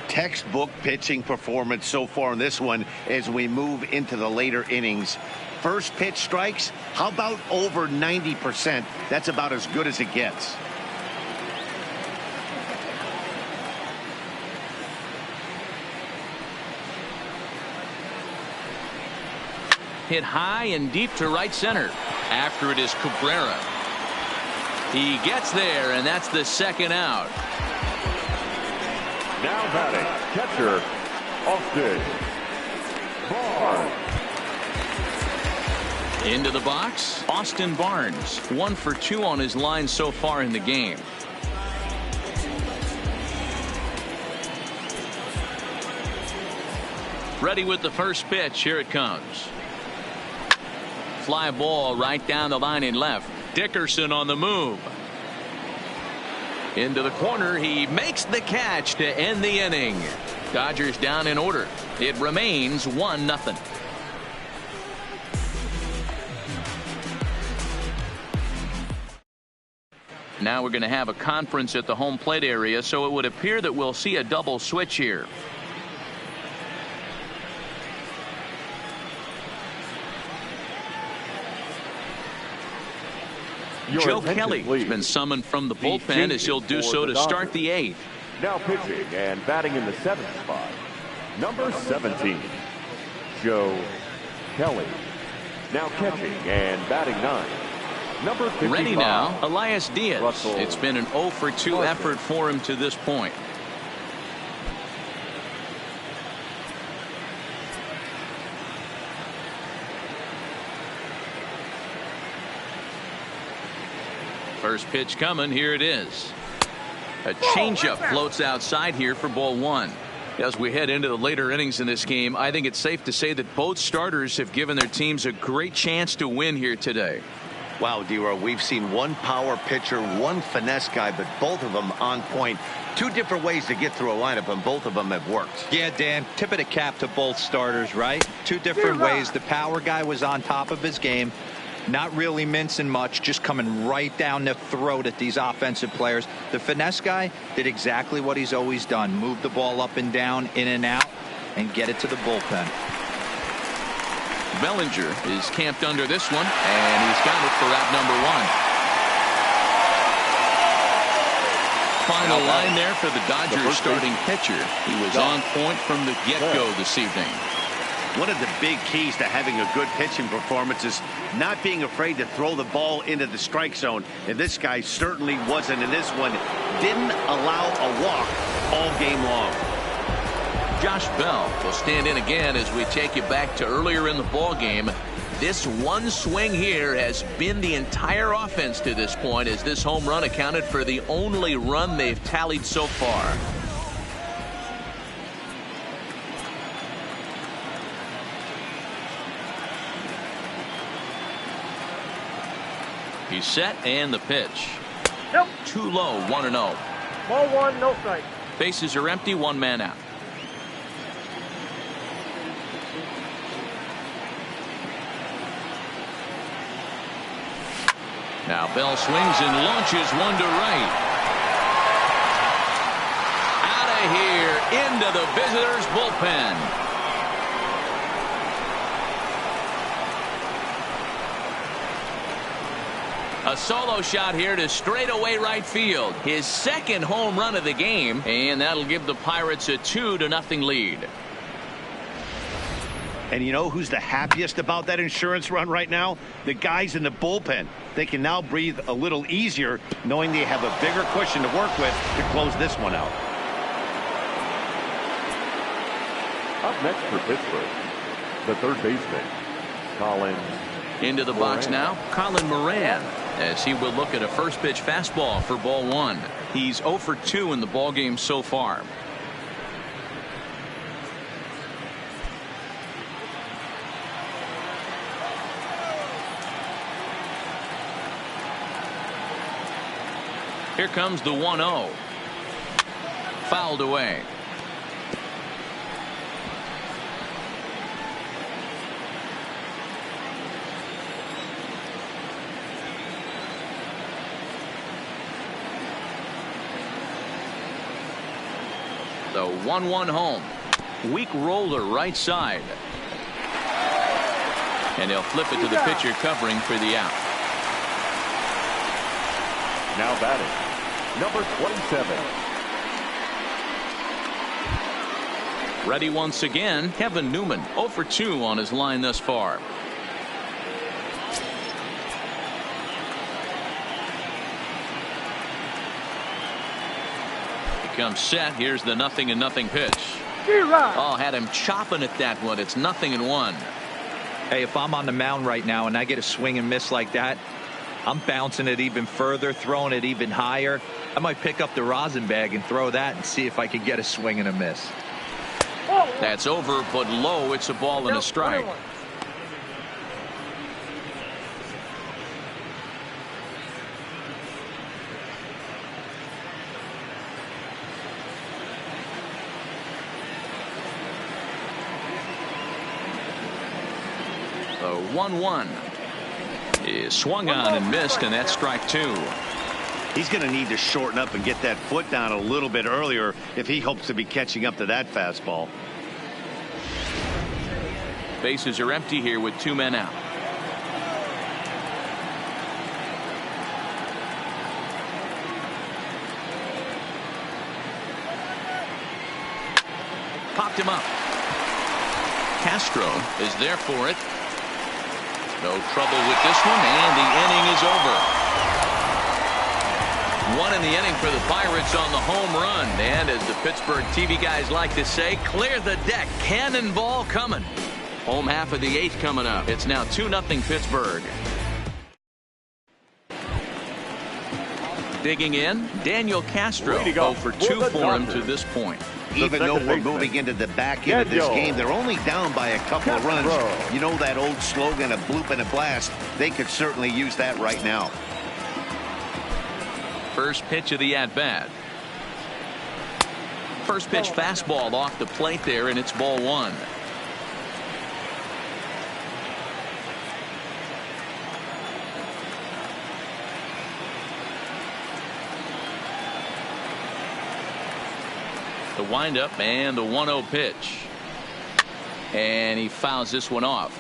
Textbook pitching performance so far in this one as we move into the later innings. First pitch strikes, how about over 90%? That's about as good as it gets. Hit high and deep to right center. After it is Cabrera. He gets there, and that's the second out. Now batting, catcher, Austin Barnes. Into the box, Austin Barnes. 1 for 2 on his line so far in the game. Ready with the first pitch. Here it comes. Fly ball right down the line in left. Dickerson on the move. Into the corner. He makes the catch to end the inning. Dodgers down in order. It remains 1-0. Now we're going to have a conference at the home plate area, so it would appear that we'll see a double switch here. Joe Kelly has been summoned from the bullpen as he'll do so to start the 8th. Now pitching and batting in the 7th spot, number 17, Joe Kelly. Now catching and batting 9, number 55. Ready now, Elias Diaz. Russell it's been an 0 for 2 Parker. effort for him to this point. First pitch coming. Here it is. A changeup floats outside here for ball 1. As we head into the later innings in this game, I think it's safe to say that both starters have given their teams a great chance to win here today. Wow, D-Row, we've seen one power pitcher, one finesse guy, but both of them on point. 2 different ways to get through a lineup, and both of them have worked. Yeah, Dan, tip of the cap to both starters, right? 2 different ways. The power guy was on top of his game. Not really mincing much, just coming right down the throat at these offensive players. The finesse guy did exactly what he's always done. Move the ball up and down, in and out, and get it to the bullpen. Bellinger is camped under this one, and he's got it for out number 1. Final line there for the Dodgers starting pitcher. He was on point from the get-go this evening. One of the big keys to having a good pitching performance is not being afraid to throw the ball into the strike zone. And this guy certainly wasn't in this one. Didn't allow a walk all game long. Josh Bell will stand in again as we take you back to earlier in the ball game. This one swing here has been the entire offense to this point, as this home run accounted for the only run they've tallied so far. He's set, and the pitch. Nope. Too low, 1-0. Ball 1, no strike. Bases are empty, 1 man out. Now Bell swings and launches one to right. Out of here, into the visitors' bullpen. A solo shot here to straightaway right field. His second home run of the game, and that'll give the Pirates a 2-0 lead. And you know who's the happiest about that insurance run right now? The guys in the bullpen. They can now breathe a little easier knowing they have a bigger cushion to work with to close this one out. Up next for Pittsburgh, the 3rd baseman, Colin. Into the box now, Colin Moran, as he will look at a first pitch fastball for ball 1. He's 0 for 2 in the ball game so far. Here comes the 1-0. Fouled away. The 1-1 home. Weak roller right side. And they'll flip it to the pitcher covering for the out. Now batting, number 27. Ready once again, Kevin Newman, 0 for 2 on his line thus far. Comes set. Here's the 0-0 pitch. Oh, had him chopping at that one. It's 0-1. Hey, if I'm on the mound right now and I get a swing and miss like that, I'm bouncing it even further, throwing it even higher. I might pick up the rosin bag and throw that and see if I can get a swing and a miss. Ball 1. That's over, but low. It's a ball and a strike. 21. The 1-1 is swung on and missed, and that's strike 2. He's going to need to shorten up and get that foot down a little bit earlier if he hopes to be catching up to that fastball. Bases are empty here with 2 men out. Popped him up. Castro is there for it. No trouble with this one, and the inning is over. 1 in the inning for the Pirates on the home run. And as the Pittsburgh TV guys like to say, clear the deck. Cannonball coming. Home half of the 8th coming up. It's now 2-0 Pittsburgh. Digging in, Daniel Castro. 0 for 2 for him to this point. Even though we're moving into the back end of this game, they're only down by a couple of runs. You know that old slogan, a bloop and a blast? They could certainly use that right now. First pitch of the at-bat. First pitch fastball off the plate there, and it's ball 1. The windup and the 1-0 pitch. And he fouls this one off.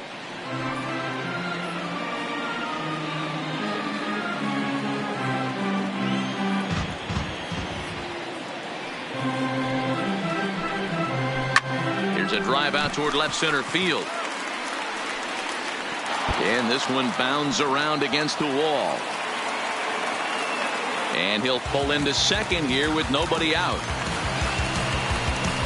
Here's a drive out toward left center field. And this one bounds around against the wall. And he'll pull into second here with nobody out.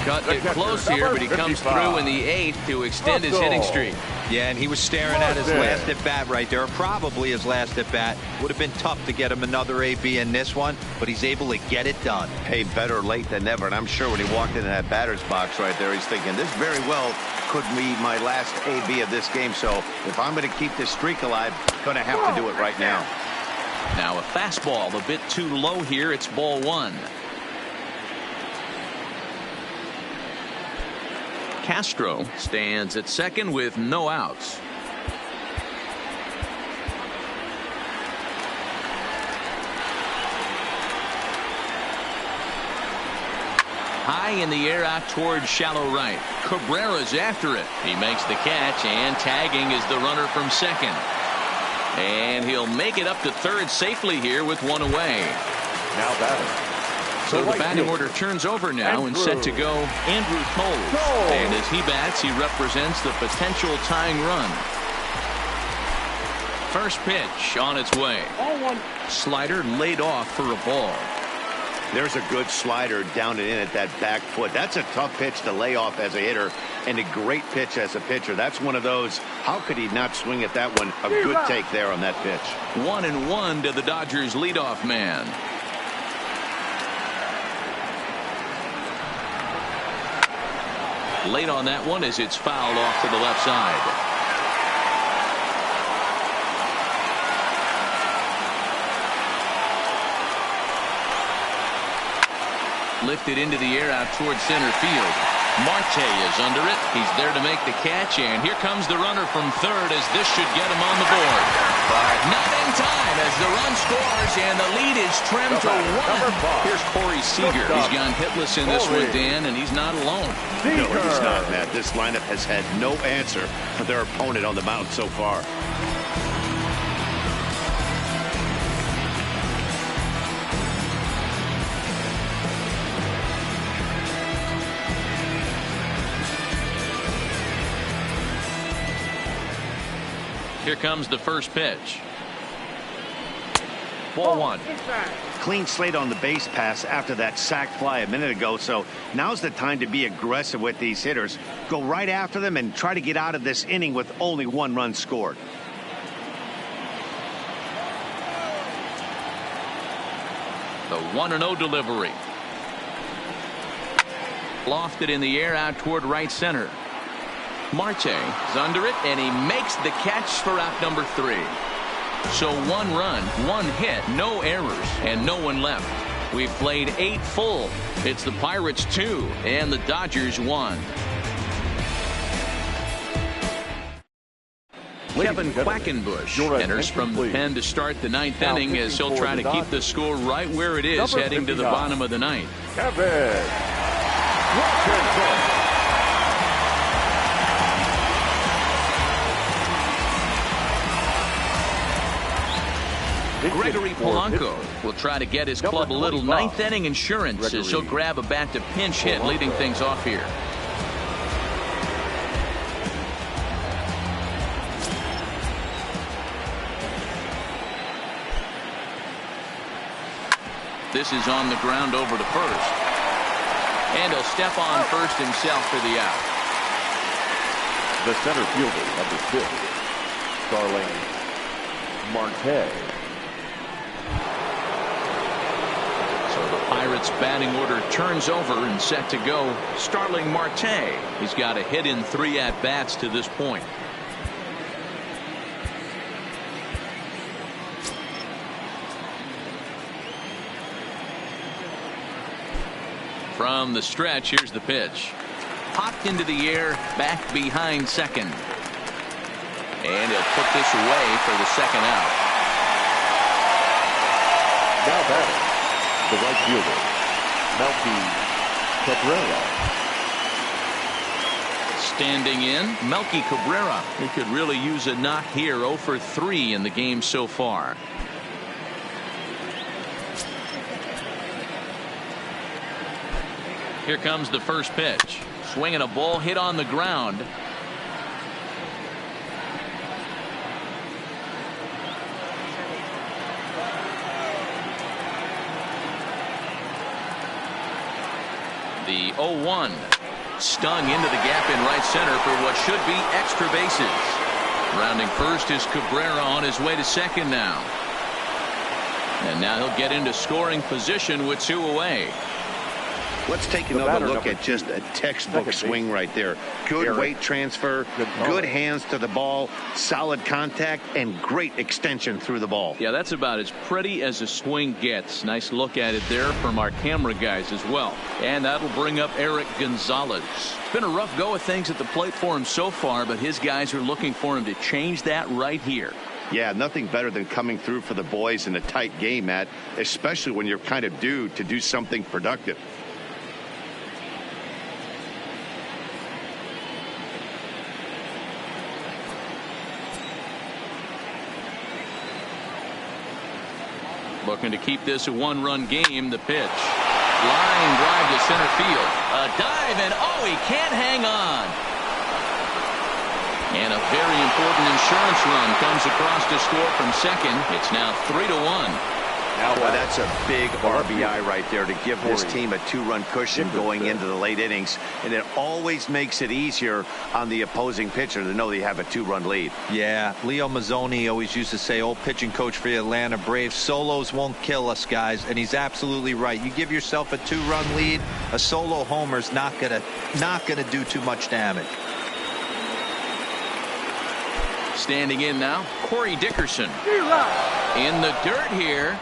Cut it close here, but he comes through in the 8th to extend his hitting streak. Yeah, and he was staring at his last at bat right there. Probably his last at bat. Would have been tough to get him another AB in this one, but he's able to get it done. Hey, better late than never. And I'm sure when he walked into that batter's box right there, he's thinking this very well could be my last AB of this game. So if I'm going to keep this streak alive, going to have to do it right now. Now a fastball a bit too low here. It's ball 1. Castro stands at second with no outs. High in the air out towards shallow right. Cabrera's after it. He makes the catch, and tagging is the runner from second. And he'll make it up to third safely here with 1 away. Now batting. So the batting order turns over now, and set to go Andrew Knowles. And as he bats, he represents the potential tying run. First pitch on its way. Slider laid off for a ball. There's a good slider down and in at that back foot. That's a tough pitch to lay off as a hitter, and a great pitch as a pitcher. That's one of those, how could he not swing at that one? A good take there on that pitch. 1-1 to the Dodgers leadoff man. Late on that one as it's fouled off to the left side. Lifted into the air out towards center field. Marte is under it. He's there to make the catch, and here comes the runner from third as this should get him on the board. But not in time as the run scores, and the lead is trimmed to 1. Here's Corey Seager. He's gone hitless in this one, Dan, and he's not alone. No, he's not, Matt. This lineup has had no answer for their opponent on the mound so far. Here comes the first pitch. Ball 1. Clean slate on the base pass after that sac fly a minute ago. So now's the time to be aggressive with these hitters. Go right after them and try to get out of this inning with only 1 run scored. The 1-0 delivery. Lofted in the air out toward right center. Marte is under it, and he makes the catch for out number 3. So 1 run, 1 hit, no errors, and no one left. We've played 8 full. It's the Pirates 2 and the Dodgers 1. Kevin Quackenbush enters from the pen to start the 9th inning as he'll try to keep the score right where it is heading to the bottom of the 9th. Kevin Quackenbush. Gregory Polanco will try to get his club a little 9th inning insurance as he'll grab a bat to pinch hit, leading things off here. This is on the ground over to first. And he'll step on first himself for the out. The center fielder, number 6, Starling Marte. So the Pirates batting order turns over and set to go. Starling Marte. He's got a hit in 3 at-bats to this point. From the stretch, here's the pitch. Popped into the air, back behind second. And he'll put this away for the second out. Now batting, the right fielder, Melky Cabrera. Standing in, Melky Cabrera. He could really use a knock here. 0 for 3 in the game so far. Here comes the first pitch. Swinging a ball hit on the ground. The 0-1 stung into the gap in right center for what should be extra bases. Rounding first is Cabrera on his way to second now. And now he'll get into scoring position with 2 away. Let's take another look at just a textbook swing right there. Good weight transfer, good hands to the ball, solid contact, and great extension through the ball. Yeah, that's about as pretty as a swing gets. Nice look at it there from our camera guys as well. And that'll bring up Eric Gonzalez. It's been a rough go of things at the plate for him so far, but his guys are looking for him to change that right here. Yeah, nothing better than coming through for the boys in a tight game, Matt, especially when you're kind of due to do something productive. Looking to keep this a 1-run game. The pitch. Line drive to center field. A dive, and oh, he can't hang on. And a very important insurance run comes across to score from second. It's now 3-1. Boy, that's a big RBI right there to give this team a 2-run cushion going into the late innings. And it always makes it easier on the opposing pitcher to know they have a 2-run lead. Yeah, Leo Mazzoni always used to say, old pitching coach for the Atlanta Braves, solos won't kill us, guys. And he's absolutely right. You give yourself a 2-run lead, a solo homer's not gonna do too much damage. Standing in now, Corey Dickerson. In the dirt here.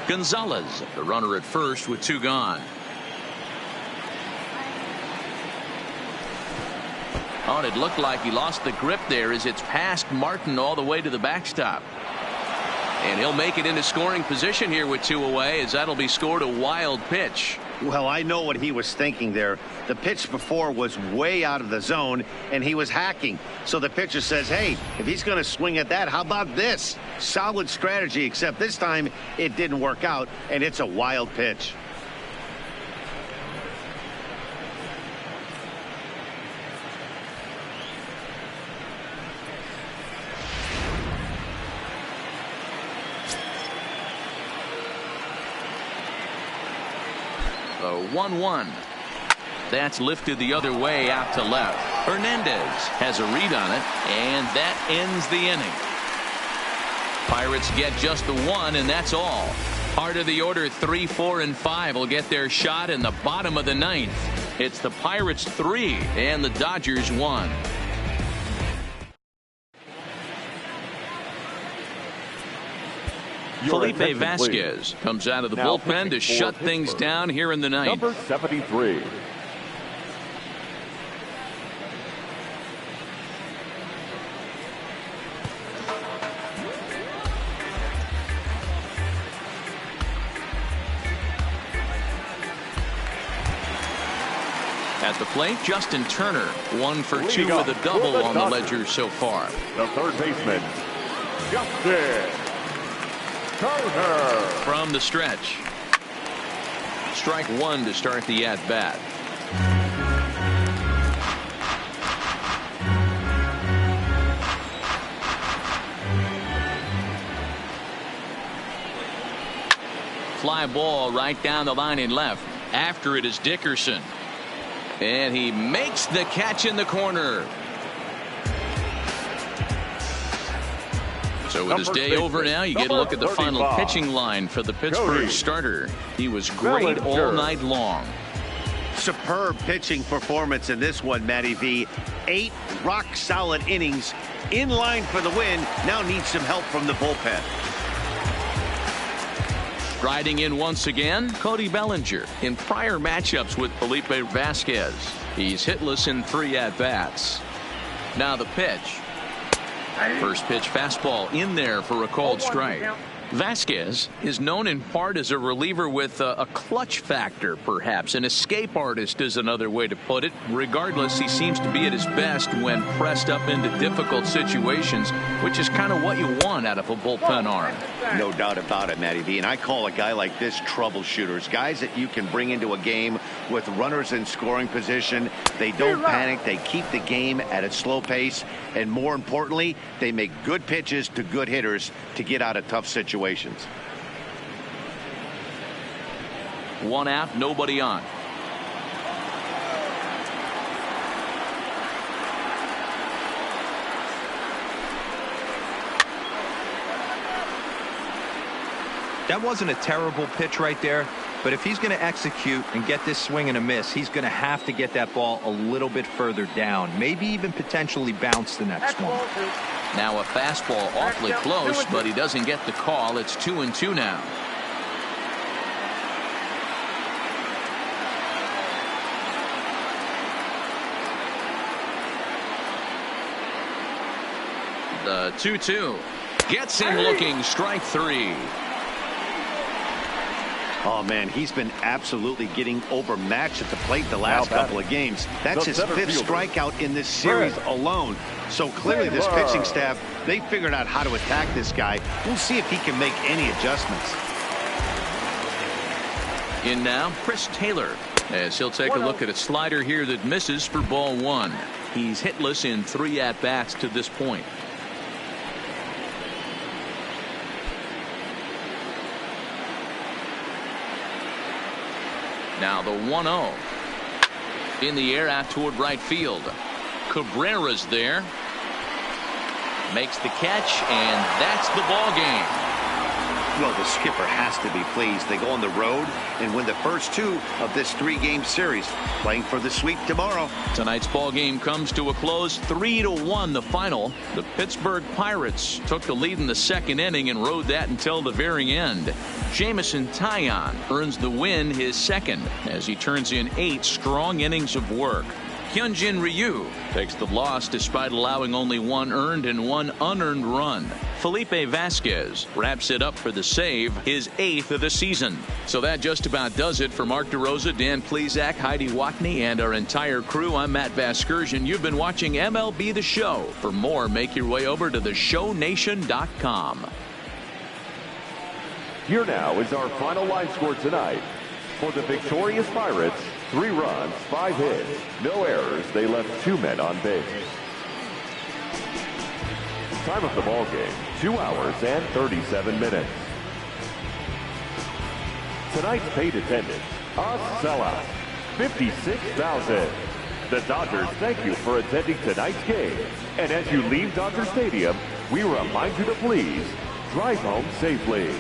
Gonzalez, the runner at first with 2 gone. Oh, it looked like he lost the grip there as it's past Martin all the way to the backstop. And he'll make it into scoring position here with 2 away as that'll be scored a wild pitch. Well, I know what he was thinking there. The pitch before was way out of the zone, and he was hacking. So the pitcher says, hey, if he's going to swing at that, how about this? Solid strategy, except this time it didn't work out, and it's a wild pitch. The 1-1. That's lifted the other way out to left. Hernandez has a read on it, and that ends the inning. Pirates get just the one, and that's all. Heart of the order, 3, 4, and 5 will get their shot in the bottom of the ninth. It's the Pirates 3 and the Dodgers 1. Felipe Vasquez comes out of the bullpen to shut things down here in the ninth. Number 73. At the plate, Justin Turner, 1 for 2 with a double on the ledger so far. The third baseman, Justin Turner. From the stretch. Strike 1 to start the at-bat. Fly ball right down the line in left. After it is Dickerson. And he makes the catch in the corner. So with his day over now, you get a look at the final pitching line for the Pittsburgh starter. He was great all night long. Superb pitching performance in this one, Matty V. 8 rock-solid innings, in line for the win. Now needs some help from the bullpen. Riding in once again, Cody Bellinger. In prior matchups with Felipe Vasquez, he's hitless in 3 at-bats. Now the pitch. First pitch fastball in there for a called strike. Vasquez is known in part as a reliever with a clutch factor, perhaps. An escape artist is another way to put it. Regardless, he seems to be at his best when pressed up into difficult situations, which is kind of what you want out of a bullpen arm. No doubt about it, Matty V. And I call a guy like this troubleshooters. Guys that you can bring into a game with runners in scoring position. They don't panic. They keep the game at a slow pace. And more importantly, they make good pitches to good hitters to get out of tough situations. 1 out, nobody on. That wasn't a terrible pitch right there, but if he's going to execute and get this swing and a miss, he's going to have to get that ball a little bit further down, maybe even potentially bounce the next one. Now a fastball awfully close, but he doesn't get the call. It's 2-2 now. The 2-2 gets him looking. Strike 3. Oh, man, he's been absolutely getting overmatched at the plate the last couple of games. That's his 5th strikeout in this series alone. So clearly this pitching staff, they figured out how to attack this guy. We'll see if he can make any adjustments. In now, Chris Taylor, as he'll take a look at a slider here that misses for ball 1. He's hitless in 3 at-bats to this point. Now the 1-0. In the air out toward right field. Cabrera's there. Makes the catch, and that's the ball game. Well, the skipper has to be pleased. They go on the road and win the first 2 of this 3-game series, playing for the sweep tomorrow. Tonight's ball game comes to a close, 3-1 the final. The Pittsburgh Pirates took the lead in the 2nd inning and rode that until the very end. Jameson Taillon earns the win, his 2nd, as he turns in 8 strong innings of work. Hyunjin Ryu takes the loss despite allowing only 1 earned and 1 unearned run. Felipe Vasquez wraps it up for the save, his 8th of the season. So that just about does it for Mark DeRosa, Dan Plesac, Heidi Watney, and our entire crew. I'm Matt Vasgersian. You've been watching MLB The Show. For more, make your way over to theshownation.com. Here now is our final line score tonight. For the victorious Pirates, 3 runs, 5 hits, no errors. They left 2 men on base. Time of the ball game, 2 hours and 37 minutes. Tonight's paid attendance, a sellout, 56,000. The Dodgers thank you for attending tonight's game. And as you leave Dodger Stadium, we remind you to please drive home safely.